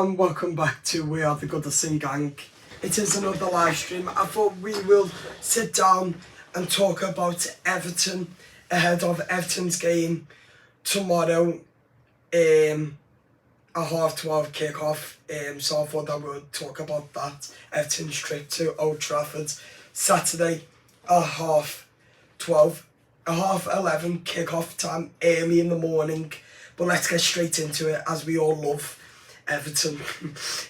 and welcome back to We Are The Goodison Gang. It is another live stream. I thought we will sit down and talk about Everton ahead of Everton's game tomorrow, a 12:30 kick-off. So I thought I would talk about that. Everton's trip to Old Trafford Saturday at 11:30 kick-off time, early in the morning. But let's get straight into it, as we all love Everton.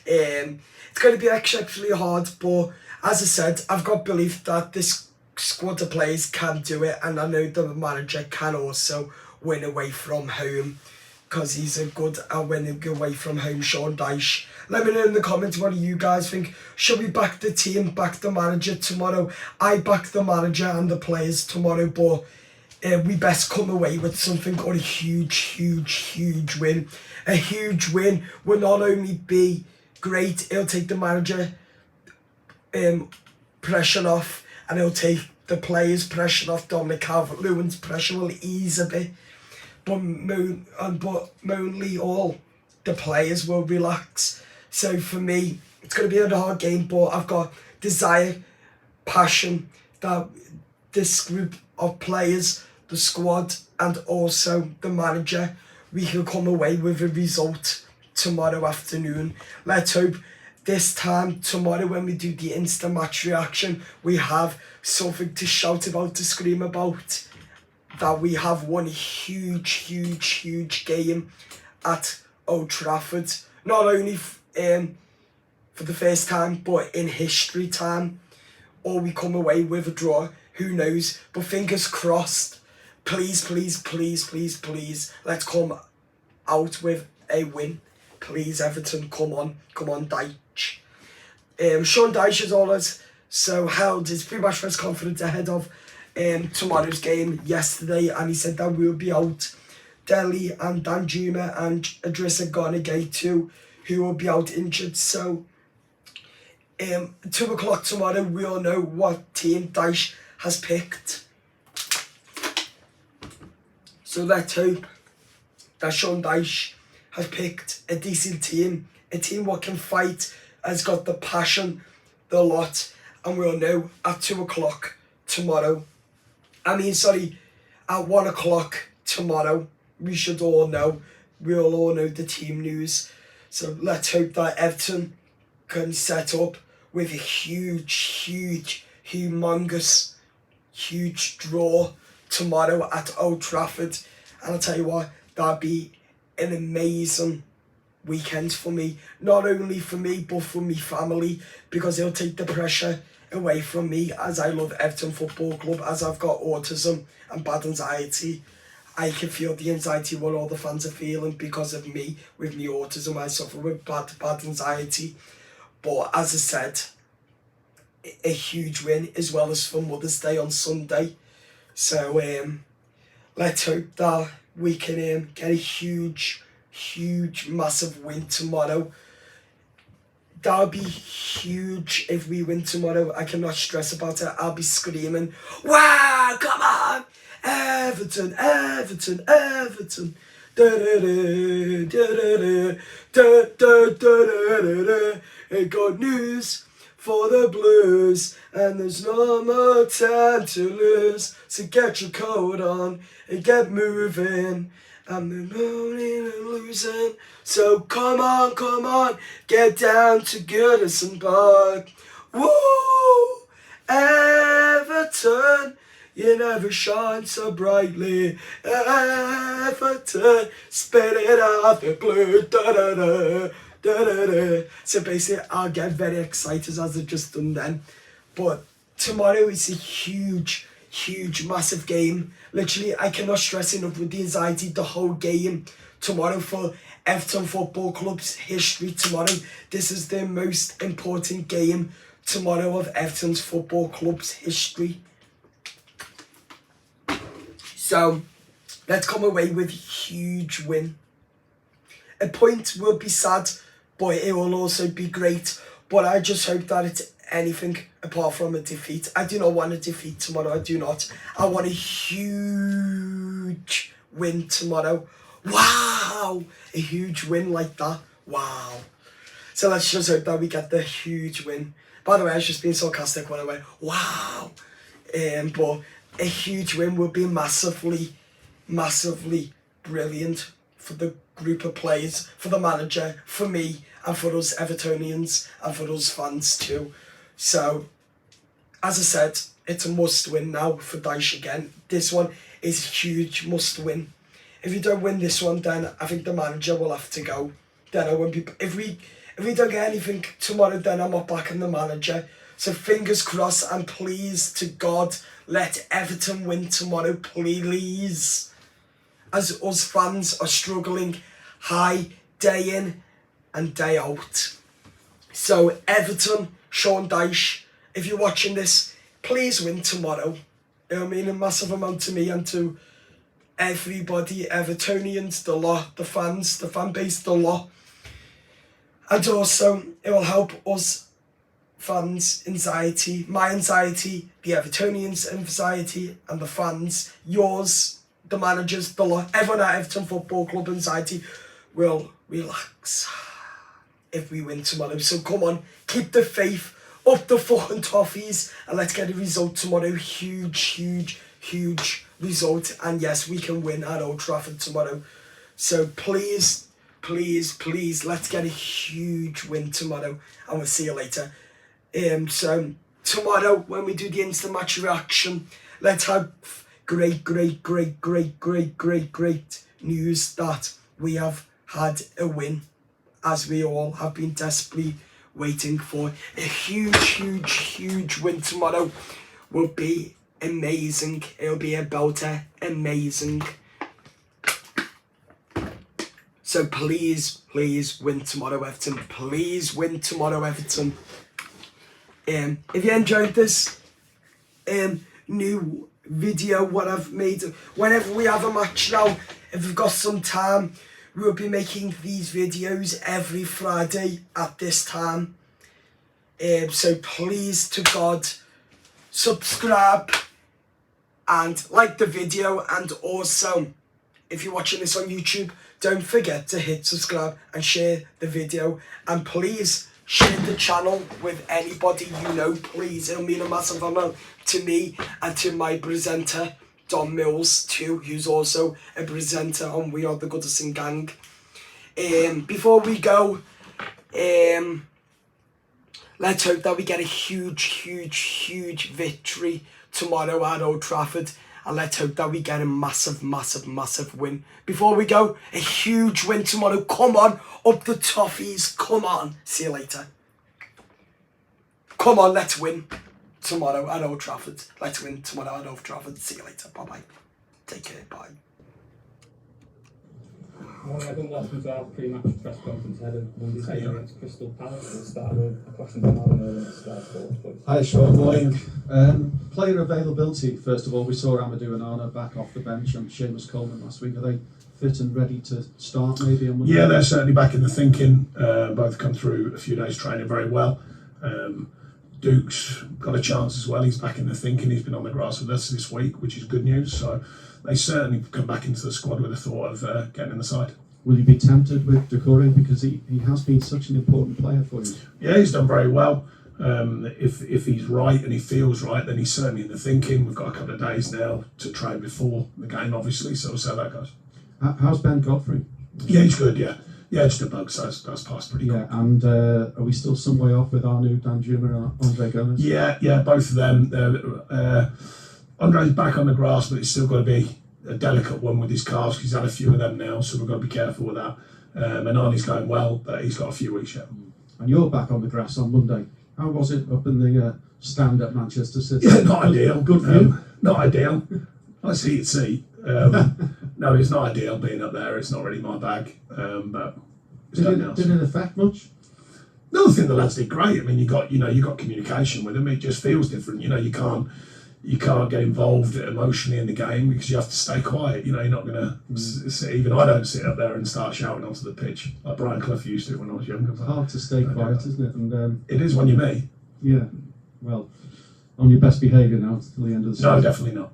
It's going to be exceptionally hard, but as I said, I've got belief that this squad of players can do it, and I know the manager can also win away from home, because he's a good at winning away from home, Sean Dyche. Let me know in the comments, what do you guys think? Should we back the team, back the manager tomorrow? I back the manager and the players tomorrow, but we best come away with something, or a huge win. A huge win will not only be great, it'll take the manager pressure off, and it'll take the players pressure off. Dominic Calvert-Lewin's pressure will ease a bit, but mainly all the players will relax. So for me, it's going to be a hard game, but I've got desire, passion that this group of players, the squad, and also the manager, we can come away with a result tomorrow afternoon. Let's hope this time tomorrow, when we do the instant match reaction, we have something to shout about, to scream about, that we have won a huge game at Old Trafford. Not only for the first time, but in history time. Or we come away with a draw, who knows? But fingers crossed. Please, let's come out with a win. Please, Everton, come on, Dyche. Sean Dyche, as always, held his pre-match press conference ahead of tomorrow's game yesterday, and he said that we'll be out. Dele and Danjuma and Idrissa Gana Gueye too, who will be out injured. So 2 o'clock tomorrow, we'll know what team Dyche has picked. So let's hope that Sean Dyche has picked a decent team, a team what can fight, has got the passion, the lot, and we'll know at 2 o'clock tomorrow. At 1 o'clock tomorrow, we should all know. We'll all know the team news. So let's hope that Everton can set up with a humongous draw tomorrow at Old Trafford. And I'll tell you what, that'd be an amazing weekend for me. Not only for me, but for me family, because it'll take the pressure away from me, as I love Everton Football Club, as I've got autism and bad anxiety. I can feel the anxiety what all the fans are feeling because of me. With me autism, I suffer with bad anxiety. But as I said, a huge win, as well as for Mother's Day on Sunday. So let's hope that we can get a huge, massive win tomorrow. That'll be huge if we win tomorrow. I cannot stress about it. I'll be screaming, wow, come on, Everton. Ain't got news for the Blues, and there's no more time to lose. So get your coat on and get moving. I'm moaning and losing. So come on, get down to Goodison Park. Woo! Everton, you never shine so brightly. Everton, spit it out the blue. So basically, I'll get very excited, as I've just done then. But tomorrow is a huge, massive game. Literally, I cannot stress enough with the anxiety, the whole game tomorrow for Everton Football Club's history tomorrow. This is the most important game tomorrow of Everton's Football Club's history. So, let's come away with a huge win. A point will be sad, but it will also be great. But I just hope that it's anything apart from a defeat. I do not want a defeat tomorrow. I do not. I want a huge win tomorrow. Wow! A huge win like that. Wow. So let's just hope that we get the huge win. By the way, I was just being sarcastic when I went, wow. But a huge win would be massively, massively brilliant for the group of players, for the manager, for me, and for us Evertonians, and for us fans too. So, as I said, it's a must win now for Dyche again. This one is a huge must win. If you don't win this one, then I think the manager will have to go. Then I won't be. If we don't get anything tomorrow, then I'm not backing the manager. So fingers crossed, and please to God, let Everton win tomorrow, please. As us fans are struggling high day in and day out. So Everton, Sean Dyche, if you're watching this, please win tomorrow. You know what I mean? A massive amount to me and to everybody, Evertonians, the lot, the fans, the fan base, the lot. And also, it will help us fans' anxiety, my anxiety, the Evertonians' anxiety, and the fans, yours, the managers, the lot, everyone at Everton Football Club anxiety will relax if we win tomorrow. So come on, keep the faith, up the fucking toffees, and let's get a result tomorrow. Huge, huge, huge result. And yes, we can win at Old Trafford tomorrow. So please, please, please, let's get a huge win tomorrow, and we'll see you later. So tomorrow, when we do the instant match reaction, let's have great news that we have had a win, as we all have been desperately waiting for. A huge win tomorrow will be amazing. It'll be about amazing. So please win tomorrow, Everton. Please win tomorrow, Everton. If you enjoyed this new video, what I've made, whenever we have a match now, if we've got some time, we'll be making these videos every Friday at this time. So please to God, subscribe and like the video, and also if you're watching this on YouTube, don't forget to hit subscribe and share the video, and please share the channel with anybody you know, please. It'll mean a massive amount to me and to my presenter, Don Mills too, who's also a presenter on We Are The Goodison Gang. Before we go, let's hope that we get a huge victory tomorrow at Old Trafford, and let's hope that we get a massive win. Before we go, a huge win tomorrow. Come on, up the toffees. Come on. See you later. Come on, let's win tomorrow at Old Trafford. Let's win tomorrow at Old Trafford. See you later. Bye-bye. Take care. Bye. I don't want to have pre-match press conference ahead of Monday's game against Crystal Palace at the start of a question about how the start forward. Hi, Sean. Morning. Player availability. First of all, we saw Amadou and Arna back off the bench and Seamus Coleman last week. Are they fit and ready to start maybe on Monday? Yeah, they're certainly back in the thinking. Both come through a few days training very well. Duke's got a chance as well. He's back in the thinking. He's been on the grass with us this week, which is good news. So they certainly come back into the squad with the thought of getting in the side. Will you be tempted with Decore, because he has been such an important player for you? Yeah, he's done very well. If he's right and he feels right, then he's certainly in the thinking. We've got a couple of days now to train before the game, obviously, so we'll see how that goes. How's Ben Godfrey? Yeah, he's good, yeah. Yeah, just a bug, so that's passed pretty good. Yeah, and are we still some way off with Arnaud Danjuma and Andre Gomez? Yeah, both of them. Andre's back on the grass, but it's still got to be a delicate one with his calves. He's had a few of them now, so we've got to be careful with that. And Arnie's going well, but he's got a few weeks yet. And you're back on the grass on Monday. How was it up in the stand at Manchester City? Yeah, not ideal. Good for you? Not ideal. I see it. No, it's not ideal being up there. It's not really my bag. But did it affect much? No, I think the lads did great. I mean, you got communication with them. It just feels different. You can't get involved emotionally in the game because you have to stay quiet. You're not going to sit. Even I don't sit up there and start shouting onto the pitch like Brian Clough used to when I was younger. It's hard to stay quiet, isn't it? And it is when you're me. Yeah. Well, on your best behaviour now till the end of the season. No, definitely not.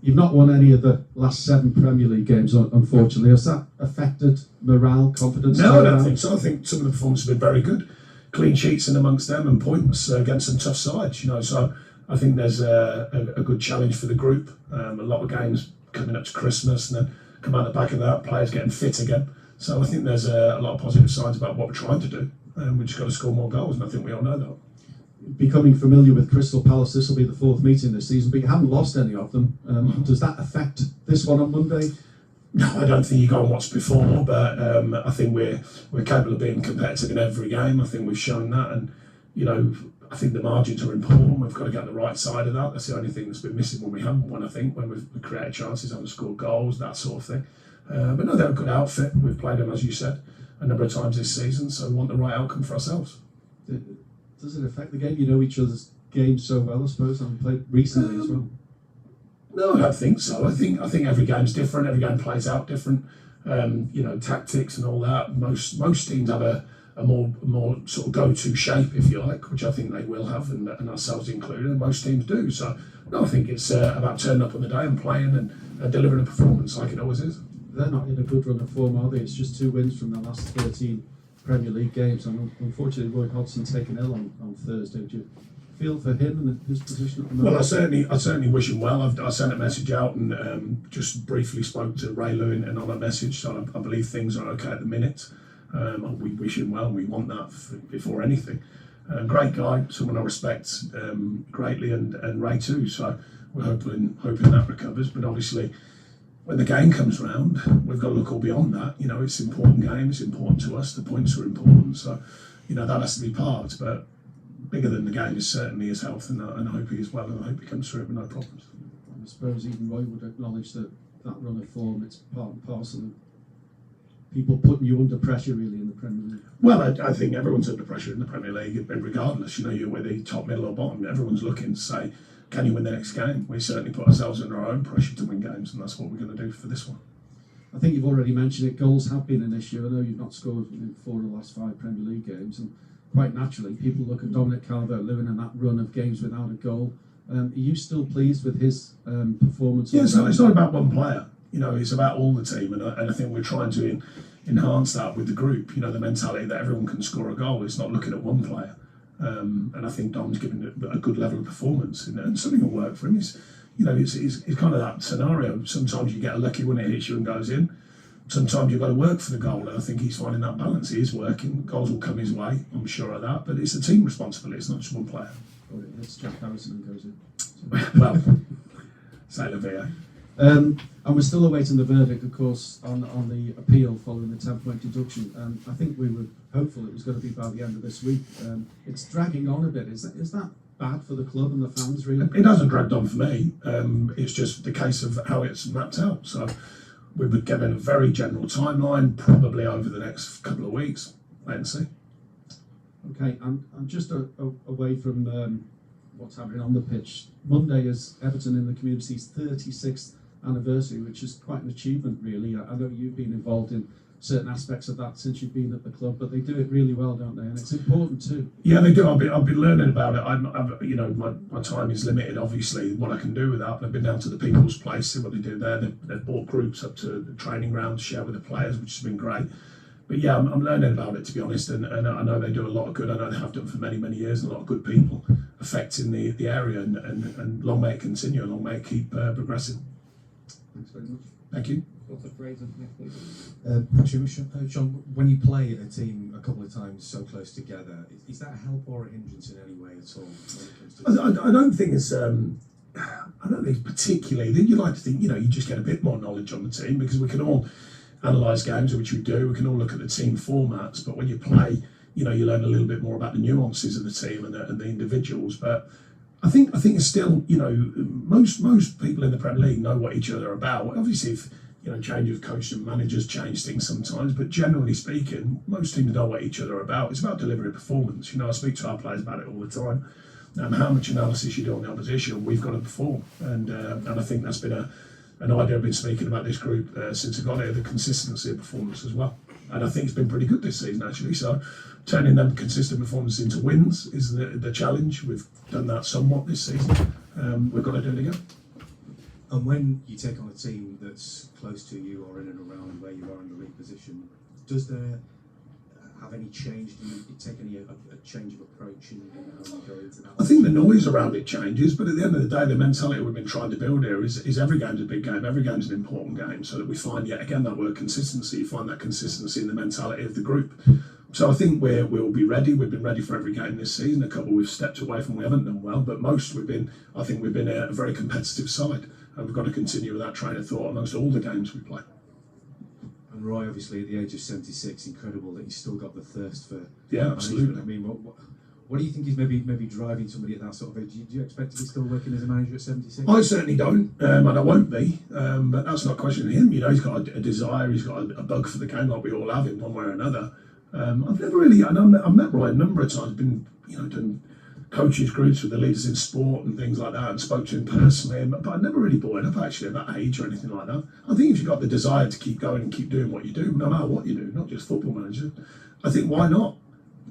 You've not won any of the last 7 Premier League games, unfortunately. Has that affected morale, confidence? No, I don't think so. I think some of the performances have been very good. Clean sheets in amongst them and points against some tough sides, So I think there's a good challenge for the group. A lot of games coming up to Christmas and then come out the back of that, players getting fit again. So I think there's a lot of positive signs about what we're trying to do. We've just got to score more goals, and I think we all know that. Becoming familiar with Crystal Palace, this will be the 4th meeting this season, but you haven't lost any of them. Does that affect this one on Monday? No, I don't think you go and watch before, but I think we're capable of being competitive in every game. I think we've shown that, and I think the margins are important. We've got to get the right side of that. That's the only thing that's been missing when we haven't won. I think when we've created chances, haven't scored goals, that sort of thing. But no, they're a good outfit. We've played them, as you said, a number of times this season, so we want the right outcome for ourselves. Does it affect the game? You know each other's games so well, I suppose, and played recently as well. No, I don't think so. I think every game's different. Every game plays out different. Tactics and all that. Most teams have a more sort of go-to shape, if you like, which I think they will have, and ourselves included. And most teams do. So no, I think it's about turning up on the day and playing and delivering a performance like it always is. They're not in a good run of form, are they? It's just 2 wins from the last 13 Premier League games, and unfortunately Roy Hodgson taken ill on Thursday. Do you feel for him and his position at the moment? Well, I certainly wish him well. I sent a message out and just briefly spoke to Ray Lewin and on a message, so I believe things are okay at the minute. We wish him well, and we want that before anything. Great guy, someone I respect greatly, and Ray too, so we're hoping that recovers, but obviously when the game comes round, we've got to look all beyond that. It's an important game, it's important to us, the points are important, so, that has to be part, but bigger than the game is certainly his health, and I hope he is well, and I hope he comes through it with no problems. I suppose even Roy would acknowledge that run of form, it's part and parcel of people putting you under pressure, really, in the Premier League. Well, I think everyone's under pressure in the Premier League, regardless, you're whether you're top, middle or bottom, everyone's looking to say, can you win the next game? We certainly put ourselves under our own pressure to win games, and that's what we're going to do for this one. I think you've already mentioned it, goals have been an issue. I know you've not scored in 4 of the last 5 Premier League games, and quite naturally people look at Dominic Calvert-Lewin and that run of games without a goal. Are you still pleased with his performance? Yeah, so it's not about one player, it's about all the team, and I think we're trying to enhance that with the group, the mentality that everyone can score a goal. It's not looking at one player. And I think Dom's given a good level of performance, and something will work for him. It's kind of that scenario. Sometimes you get a lucky when it hits you and goes in. Sometimes you've got to work for the goal, and I think he's finding that balance. He is working. Goals will come his way, I'm sure of that. But it's a team responsibility. It's not just one player. Oh, it's Jack Harrison who goes in. Well, say la vie. And we're still awaiting the verdict, of course, on the appeal following the 10-point deduction. I think we were hopeful it was going to be by the end of this week. It's dragging on a bit. Is that bad for the club and the fans, really? It hasn't dragged on for me. It's just the case of how it's mapped out. So we would get in a very general timeline, probably over the next couple of weeks. Wait and see. Okay, I'm just away from what's happening on the pitch. Monday is Everton in the community's 36th anniversary, which is quite an achievement, really. I know you've been involved in certain aspects of that since you've been at the club, but they do it really well, don't they? And it's important too. Yeah, they do. I've been learning about it. My time is limited, obviously, what I can do with that. But I've been down to the People's Place, see what they do there. They've brought groups up to the training ground to share with the players, which has been great. But yeah, I'm learning about it, to be honest, and I know they do a lot of good. I know they have done for many, many years, and a lot of good people affecting the area, and long may it continue, and long may it keep progressing. Thanks very much. Thank you. John, when you play a team a couple of times so close together, is that a help or a hindrance in any way at all? When it comes to I don't think it's. I don't think particularly. You like to think, you just get a bit more knowledge on the team, because we can all analyse games, which we do. We can all look at the team formats, but when you play, you learn a little bit more about the nuances of the team and the individuals. But I think it's still, most people in the Premier League know what each other are about. Obviously, if change of coach and managers change things sometimes, but generally speaking, most teams know what each other are about. It's about delivering performance. I speak to our players about it all the time. How much analysis you do on the opposition, we've got to perform, and I think that's been an idea I've been speaking about this group since I got here, the consistency of performance as well. And I think it's been pretty good this season, actually. So turning them consistent performances into wins is the challenge. We've done that somewhat this season. We've got to do it again. And when you take on a team that's close to you or in and around where you are in the league position, does there have any change? Do you take any a change of approach in how you go into that? I think the noise around it changes, but at the end of the day, the mentality we've been trying to build here is every game's a big game, every game's an important game, so that we find yet again that word consistency. You find that consistency in the mentality of the group. So I think we'll be ready. We've been ready for every game this season. A couple we've stepped away from, we haven't done well, but most we've been a very competitive side, and we've got to continue with that train of thought amongst all the games we play. And Roy, obviously at the age of 76, incredible that he's still got the thirst for Yeah, absolutely. I mean, what do you think is maybe driving somebody at that sort of age? Do you expect to be still working as a manager at 76? I certainly don't, and I won't be, but that's not questioning him. You know, he's got a desire, he's got a bug for the game like we all have in one way or another. I've never really, I've met Roy a number of times, been, done coaches groups with the leaders in sport and things like that, and spoke to him personally, but I never really brought it up actually at that age or anything like that. I think if you've got the desire to keep going and keep doing what you do, no matter what you do, not just football manager, I think why not?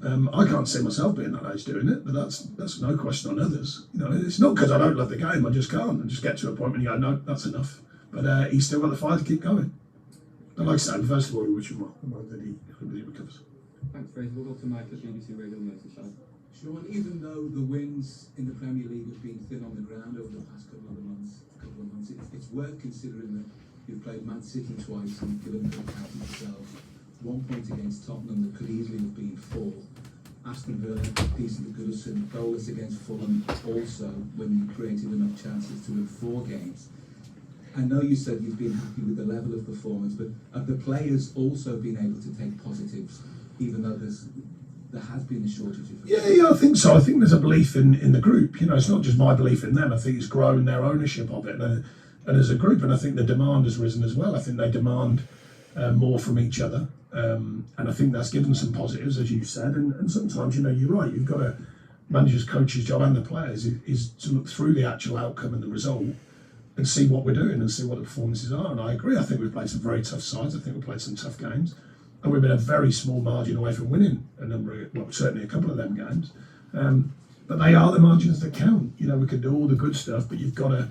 I can't see myself being that age doing it, but that's no question on others. It's not because I don't love the game, I just can't. I just get to a point when you go, no, that's enough. But he's still got the fire to keep going. And like I said, first of all, we wish him well. I hope that he recovers. Thanks, Fraser. We'll go to Mike at BBC Radio Merseyside. Sean, even though the wins in the Premier League have been thin on the ground over the past couple of months, it's worth considering that you've played Man City twice and given them out yourselves. 1 point against Tottenham that could easily have been 4. Aston Villa, decent at Goodison, goalless against Fulham also when you created enough chances to win 4 games. I know you said you've been happy with the level of performance, but have the players also been able to take positives, even though there has been a shortage of... Yeah, I think so. I think there's a belief in the group. It's not just my belief in them. I think it's grown their ownership of it, and as a group, and I think the demand has risen as well. I think they demand more from each other, and I think that's given some positives, as you said. And sometimes, you're right. You've got a manager's, coach's job, and the players is to look through the actual outcome and the result, and see what we're doing and see what the performances are. And I agree. I think we've played some very tough sides. I think we've played some tough games. And we've been a very small margin away from winning certainly a couple of them games. But they are the margins that count. We can do all the good stuff, but you've got to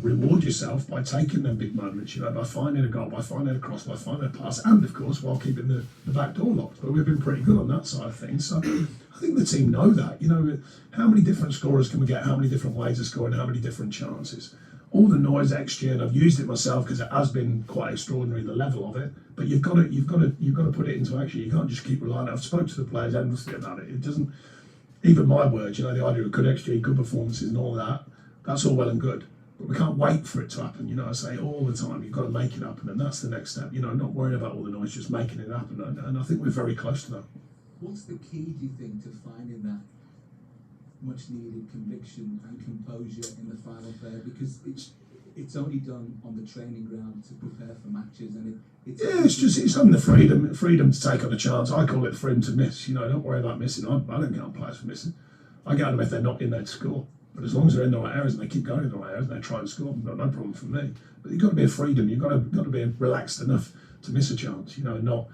reward yourself by taking them big moments, by finding a goal, by finding a cross, by finding a pass, and of course, while keeping the back door locked. But we've been pretty good on that side of things. So I think the team know that. How many different scorers can we get? How many different ways of scoring? How many different chances? All the noise XG, and I've used it myself because it has been quite extraordinary, the level of it. But you've got to put it into action. You can't just keep relying. I've spoken to the players endlessly about it. It doesn't. Even my words, the idea of good XG, good performances, and all that. That's all well and good. But we can't wait for it to happen. I say all the time, you've got to make it happen, and that's the next step. Not worrying about all the noise, just making it happen. And I think we're very close to that. What's the key, do you think, to finding that much needed conviction and composure in the final third? Because it's only done on the training ground to prepare for matches, and it's having the freedom to take on a chance. I call it freedom to miss. Don't worry about missing. I don't get on players for missing. I get them if they're not in there to score. But as long as they're in the right areas and they keep going in the right areas and they try and score, no problem from me. But you've got to be a freedom. You've got to be relaxed enough to miss a chance. And not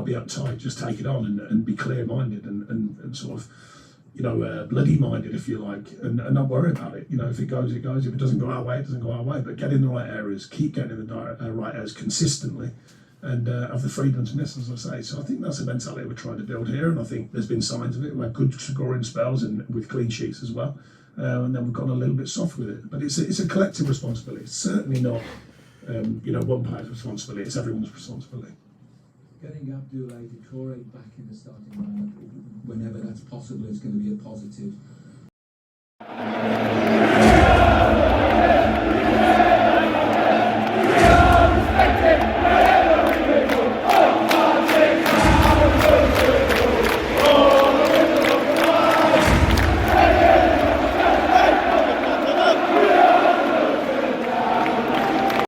be uptight. Just take it on and be clear-minded and sort of. Bloody-minded, if you like, and not worry about it. If it goes, it goes. If it doesn't go our way, it doesn't go our way. But get in the right areas, keep getting in the right areas consistently, and have the freedom to miss, as I say. So I think that's the mentality we're trying to build here, and I think there's been signs of it. We've had good scoring spells and with clean sheets as well, and then we've gone a little bit soft with it. But it's a collective responsibility. It's certainly not, one player's responsibility. It's everyone's responsibility. Getting Abdoulaye Doucouré back in the starting lineup whenever that's possible is going to be a positive.